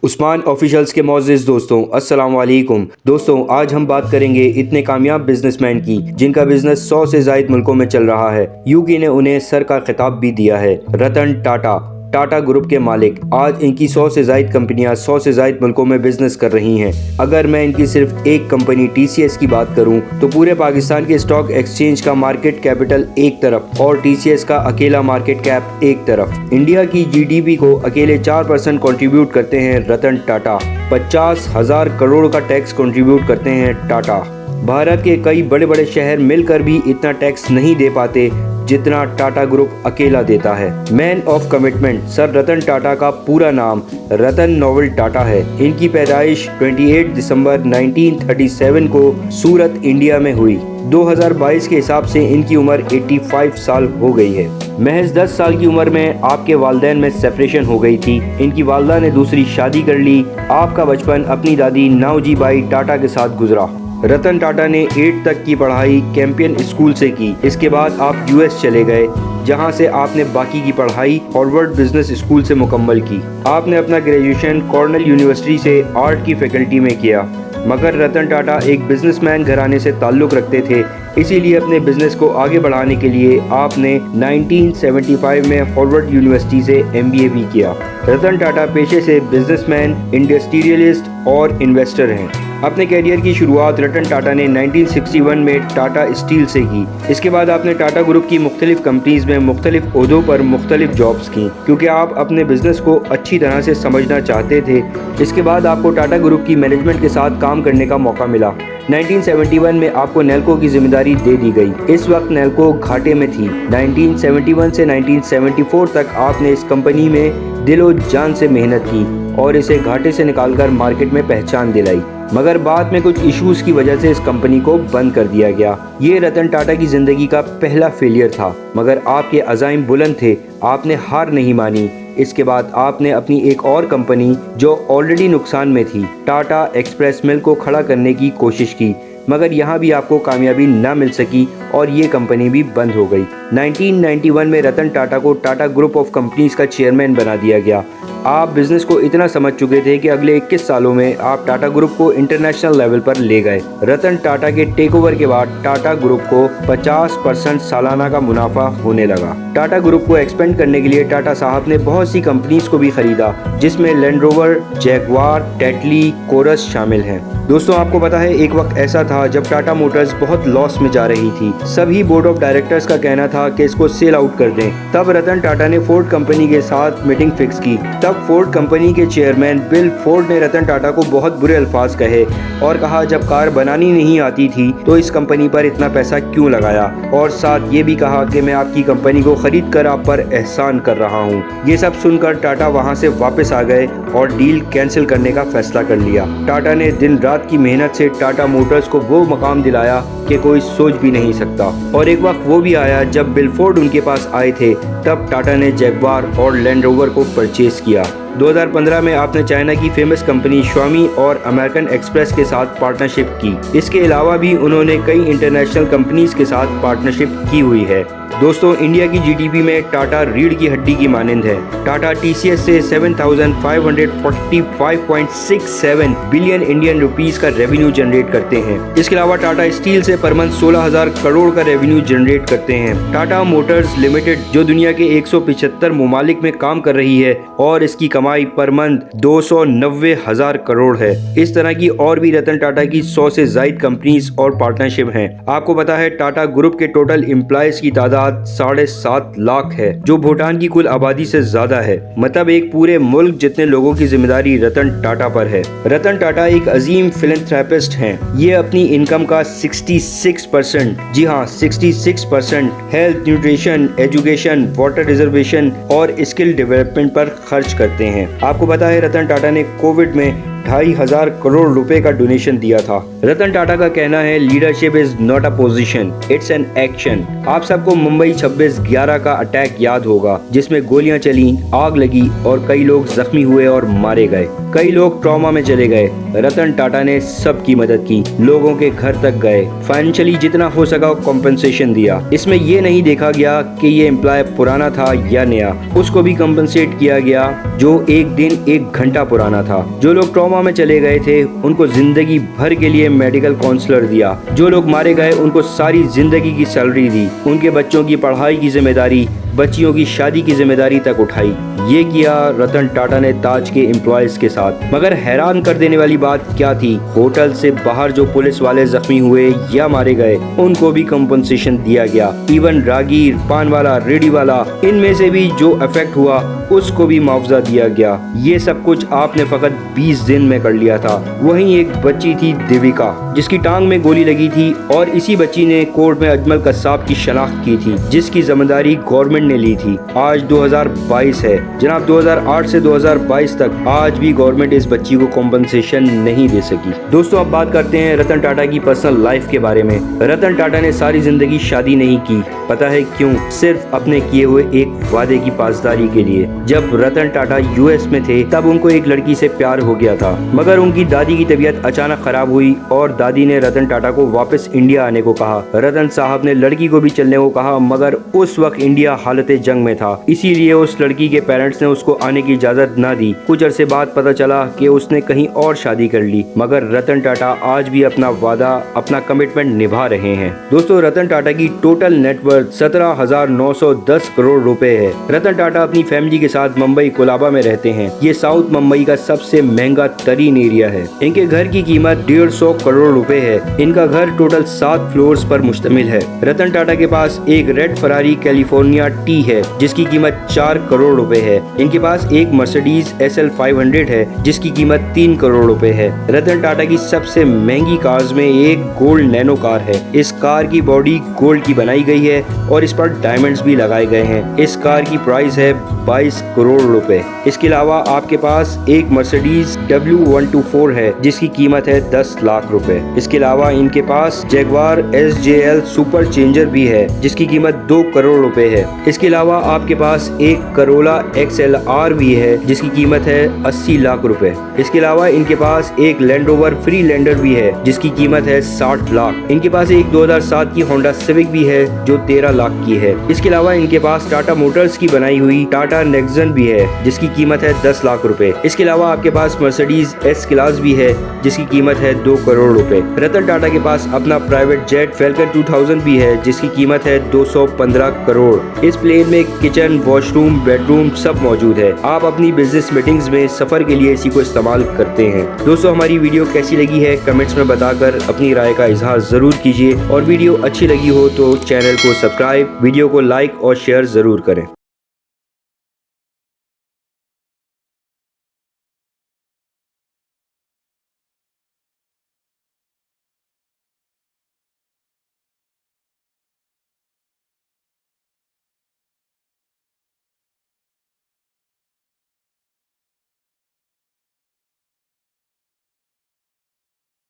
Usman officials के मोअज़्ज़िज़ दोस्तों, अस्सलाम वालेकुम। दोस्तों, आज हम बात करेंगे इतने कामयाब बिजनेसमैन की जिनका बिजनेस 100 से ज़ायद मुल्कों में चल रहा है। यूके ने उन्हें सर का खिताब भी दिया है। रतन टाटा, टाटा ग्रुप के मालिक। आज इनकी 100 से ज़ायद कंपनियां 100 से ज़ायद मुल्कों में बिजनेस कर रही हैं। अगर मैं इनकी सिर्फ एक कंपनी TCS की बात करूं तो पूरे पाकिस्तान के स्टॉक एक्सचेंज का मार्केट कैपिटल एक तरफ और TCS का अकेला मार्केट कैप एक तरफ। इंडिया की GDP को अकेले 4% कंट्रीब्यूट करते हैं रतन टाटा। 50,000 करोड़ का टैक्स कंट्रीब्यूट करते हैं टाटा। भारत के कई बड़े बड़े शहर मिलकर भी इतना टैक्स नहीं दे पाते जितना टाटा ग्रुप अकेला देता है। Man of commitment sir Ratan Tata का पूरा नाम रतन नोवेल टाटा है। इनकी पैदाइश 28 दिसंबर 1937 को सूरत, इंडिया में हुई। 2022 के हिसाब से इनकी उम्र 85 साल हो गई है। महज 10 साल की उम्र में आपके वालिदैन में सेपरेशन हो गई थी। इनकी वालदा ने दूसरी शादी कर ली। आपका बचपन अपनी दादी नौजी बाई टाटा के साथ गुजरा। रतन टाटा ने 8 तक की पढ़ाई कैंपियन स्कूल से की। इसके बाद आप US चले गए, जहां से आपने बाकी की पढ़ाई हार्वर्ड बिजनेस स्कूल से मुकम्मल की। आपने अपना ग्रेजुएशन कॉर्नेल यूनिवर्सिटी से आर्ट की फैकल्टी में किया। मगर रतन टाटा एक बिजनेसमैन घराने से ताल्लुक़ रखते थे, इसीलिए अपने बिजनेस को आगे बढ़ाने के लिए आपने 1975 में हार्वर्ड यूनिवर्सिटी से MBA भी किया। रतन टाटा पेशे से बिजनेसमैन, इंडस्ट्रियलिस्ट और इन्वेस्टर हैं। अपने करियर की शुरुआत रतन टाटा ने 1961 में टाटा स्टील से की। इसके बाद आपने टाटा ग्रुप की मुख्तलिफ कंपनीज में मुख्तलिफ ओहदों पर मुख्तलिफ जॉब्स की, क्योंकि आप अपने बिजनेस को अच्छी तरह से समझना चाहते थे। इसके बाद आपको टाटा ग्रुप की मैनेजमेंट के साथ काम करने का मौका मिला। 1971 में आपको नेल्को की जिम्मेदारी दे दी गई। इस वक्त नेल्को घाटे में थी। 1971 से 1974 तक आपने इस कंपनी में दिलो जान से मेहनत की और इसे घाटे से निकालकर मार्केट में पहचान दिलाई। मगर बाद में कुछ इश्यूज की वजह से इस कंपनी को बंद कर दिया गया। ये रतन टाटा की जिंदगी का पहला फेलियर था, मगर आपके अज़ाइम बुलंद थे। आपने हार नहीं मानी। इसके बाद आपने अपनी एक और कंपनी जो ऑलरेडी नुकसान में थी, टाटा एक्सप्रेस मिल को खड़ा करने की कोशिश की, मगर यहाँ भी आपको कामयाबी न मिल सकी और ये कंपनी भी बंद हो गई। 1991 में रतन टाटा को टाटा ग्रुप ऑफ कंपनीज का चेयरमैन बना दिया गया। आप बिजनेस को इतना समझ चुके थे कि अगले 21 सालों में आप टाटा ग्रुप को इंटरनेशनल लेवल पर ले गए। रतन टाटा के टेकओवर के बाद टाटा ग्रुप को 50% सालाना का मुनाफा होने लगा। टाटा ग्रुप को एक्सपेंड करने के लिए टाटा साहब ने बहुत सी कंपनीज को भी खरीदा, जिसमें Land Rover, Jaguar, Tetley, Corus शामिल हैं। दोस्तों, आपको पता है एक वक्त ऐसा था जब टाटा मोटर्स बहुत लॉस में जा रही थी। सभी बोर्ड ऑफ डायरेक्टर्स का कहना था कि इसको सेल आउट कर दें। तब रतन टाटा ने फोर्ड कंपनी के साथ मीटिंग फिक्स की। तब फोर्ड कंपनी के चेयरमैन बिल फोर्ड ने रतन टाटा को बहुत बुरे अल्फाज कहे और कहा, जब कार बनानी नहीं आती थी तो इस कंपनी पर इतना पैसा क्यों लगाया, और साथ ये भी कहा कि मैं आपकी कंपनी को खरीद कर आप पर एहसान कर रहा हूँ। ये सब सुनकर टाटा वहाँ से वापस आ गए और डील कैंसिल करने का फैसला कर लिया। टाटा ने दिन रात की मेहनत से टाटा मोटर्स को वो मकाम दिलाया कि कोई सोच भी नहीं सकता। और एक वक्त वो भी आया जब बिल फोर्ड उनके पास आए थे। तब टाटा ने जैगवार और लैंड रोवर को परचेज किया। 2015 में आपने चाइना की फेमस कंपनी स्वामी और अमेरिकन एक्सप्रेस के साथ पार्टनरशिप की। इसके अलावा भी उन्होंने कई इंटरनेशनल कंपनीज के साथ पार्टनरशिप की हुई है। दोस्तों, इंडिया की GDP में टाटा रीढ़ की हड्डी की मानंद है। टाटा TCS से 7,545.67 बिलियन इंडियन रुपीस का रेवेन्यू जनरेट करते हैं। इसके अलावा टाटा स्टील से पर मंथ 16,000 करोड़ का रेवेन्यू जनरेट करते हैं। टाटा मोटर्स लिमिटेड जो दुनिया के 175 ममालिक में काम कर रही है और इसकी कमाई पर मंथ 290,000 करोड़ है। इस तरह की और भी रतन टाटा की 100 से ज़ायद कंपनीज और पार्टनरशिप हैं। आपको पता है टाटा ग्रुप के टोटल एम्प्लॉयज की तादाद 7.5 लाख है, जो भूटान की कुल आबादी से ज्यादा है। मतलब एक पूरे मुल्क जितने लोगों की जिम्मेदारी रतन टाटा पर है। रतन टाटा एक अजीम फिलैंथ्रोपिस्ट हैं। ये अपनी इनकम का 66%, जी हाँ 66% health, nutrition, education, water reservation और स्किल डेवलपमेंट पर खर्च करते हैं। आपको पता है रतन टाटा ने कोविड में 2,500 करोड़ रुपए का डोनेशन दिया था। रतन टाटा का कहना है, leadership is not a position, it's an action. आप सबको मुंबई 26/11 का अटैक याद होगा, जिसमें गोलियां चली, आग लगी और कई लोग जख्मी हुए और मारे गए। कई लोग ट्रॉमा में चले गए। रतन टाटा ने सबकी मदद की, लोगों के घर तक गए, फाइनेंशियली जितना हो सका कॉम्पनसेशन दिया। इसमें ये नहीं देखा गया कि ये एम्प्लॉय पुराना था या नया, उसको भी कॉम्पनसेट किया गया जो एक दिन 1 घंटा पुराना था। जो लोग ट्रॉमा में चले गए थे उनको जिंदगी भर के लिए मेडिकल काउंसलर दिया। जो लोग मारे गए उनको सारी जिंदगी की सैलरी दी। उनके बच्चों की पढ़ाई की जिम्मेदारी, बच्चियों की शादी की जिम्मेदारी तक उठाई। ये किया रतन टाटा ने ताज के एम्प्लॉयज के साथ। मगर हैरान कर देने वाली बात क्या थी, होटल से बाहर जो पुलिस वाले जख्मी हुए या मारे गए उनको भी कंपनसेशन दिया गया। इवन रागीर, पान वाला, रेडी वाला, इनमें से भी जो अफेक्ट हुआ उसको भी मुआवजा दिया गया। ये सब कुछ आपने फकत 20 दिन में कर लिया था। वहीं एक बच्ची थी देविका, जिसकी टांग में गोली लगी थी और इसी बच्ची ने कोर्ट में अजमल कसाब की शनाख्त की थी, जिसकी जिम्मेदारी गवर्नमेंट ने ली थी। आज 2022 है जनाब, 2008 से 2022 तक आज भी गवर्नमेंट इस बच्ची को कॉम्पनसेशन नहीं दे सकी। दोस्तों, अब बात करते हैं रतन टाटा की पर्सनल लाइफ के बारे में। रतन टाटा ने सारी जिंदगी शादी नहीं की। पता है क्यों? सिर्फ अपने किए हुए एक वादे की पासदारी के लिए। जब रतन टाटा यूएस में थे तब उनको एक लड़की से प्यार हो गया था, मगर उनकी दादी की तबीयत अचानक खराब हुई और दादी ने रतन टाटा को वापस इंडिया आने को कहा। रतन साहब ने लड़की को भी चलने को कहा, मगर उस वक्त इंडिया हालत जंग में था, इसीलिए उस लड़की के पेरेंट्स ने उसको आने की इजाजत ना दी। कुछ अरसे बाद पता चला कि उसने कहीं और शादी कर ली, मगर रतन टाटा आज भी अपना वादा, अपना कमिटमेंट निभा रहे हैं। दोस्तों, रतन टाटा की टोटल नेटवर्थ 17,910 करोड़ रुपए है। रतन टाटा अपनी फैमिली के साथ मुंबई कोलाबा में रहते हैं। ये साउथ मुंबई का सबसे महंगा तरीन एरिया है। इनके घर की कीमत 150 करोड़ रुपए है। इनका घर टोटल 7 फ्लोर्स पर मुश्तमिल है। रतन टाटा के पास एक रेड फरारी कैलिफोर्निया टी है, जिसकी कीमत 4 करोड़ रुपए है। इनके पास एक मर्सिडीज SL 500 है, जिसकी कीमत 3 करोड़ रुपए है। रतन टाटा की सबसे महंगी कार्स में एक गोल्ड नैनो कार है। इस कार की बॉडी गोल्ड की बनाई गई है और इस पर डायमंड्स भी लगाए गए हैं। इस कार की प्राइस है 22 करोड़ रुपए। इसके अलावा आपके पास एक मर्सिडीज W124 है, जिसकी कीमत है 10 लाख रुपए। इसके अलावा इनके पास जैगवार SJL सुपर चेंजर भी है, जिसकी कीमत 2 करोड़ रुपए है। इसके अलावा आपके पास एक करोला XLR भी है, जिसकी कीमत है 80 लाख रुपए। इसके अलावा इनके पास एक लैंड रोवर फ्रीलैंडर भी है, जिसकी कीमत है 60 लाख। इनके पास एक 2007 की होंडा सिविक भी है, जो 13 लाख की है। इसके अलावा इनके पास टाटा मोटर्स की बनाई हुई टाटा नेक्सन भी है, जिसकी कीमत है 10 लाख रुपए। इसके अलावा आपके पास मर्सिडीज S क्लास भी है, जिसकी कीमत है 2 करोड़ रुपए। रतन टाटा के पास अपना प्राइवेट जेट फैल्कन 2000 भी है, जिसकी कीमत है 215 करोड़। इस प्लेन में किचन, वॉशरूम, बेडरूम सब मौजूद है। आप अपनी बिजनेस मीटिंग्स में सफर के लिए इसी को इस्तेमाल करते हैं। दोस्तों, हमारी वीडियो कैसी लगी है कमेंट्स में बताकर अपनी राय का इजहार जरूर कीजिए और वीडियो अच्छी लगी हो तो चैनल को सब्सक्राइब, वीडियो को लाइक और शेयर जरूर करें।